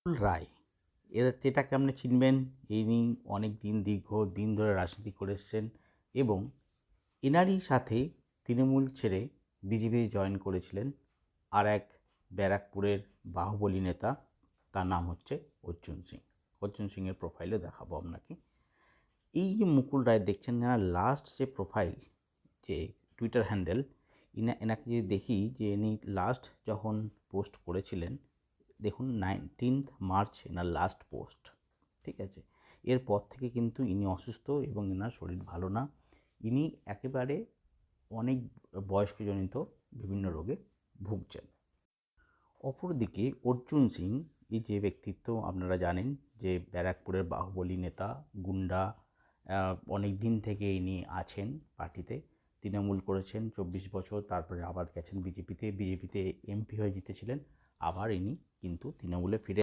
রায় এটাকে আপনি চিনবেন। ইনি অনেক দীর্ঘ দিন ধরে রাজনীতি করে এসছেন এবং এনারই সাথে তৃণমূল ছেড়ে বিজেপিতে জয়েন করেছিলেন আর এক ব্যারাকপুরের বাহুবলী নেতা, তার নাম হচ্ছে অর্জুন সিং। অর্জুন সিংয়ের প্রোফাইলও দেখাবো আপনাকে। এই যে মুকুল রায় দেখছেন, এনার লাস্ট যে প্রোফাইল, যে টুইটার হ্যান্ডেল, এনাকে যদি দেখি যে ইনি লাস্ট যখন পোস্ট করেছিলেন, দেখুন 19 মার্চ এনার লাস্ট পোস্ট। ঠিক আছে, এরপর থেকে কিন্তু ইনি অসুস্থ এবং এনার শরীর ভালো না। ইনি একেবারে অনেক বয়স্কজনিত বিভিন্ন রোগে ভুগছেন। অপরদিকে অর্জুন সিং, এই যে ব্যক্তিত্ব আপনারা জানেন যে ব্যারাকপুরের বাহুবলী নেতা, গুন্ডা, অনেক দিন থেকে ইনি আছেন পার্টিতে। তৃণমূল করেছেন 24 বছর, তারপরে আবার গেছেন বিজেপিতে এমপি হয়ে জিতেছিলেন। আবার ইনি কিন্তু তৃণমূলে ফিরে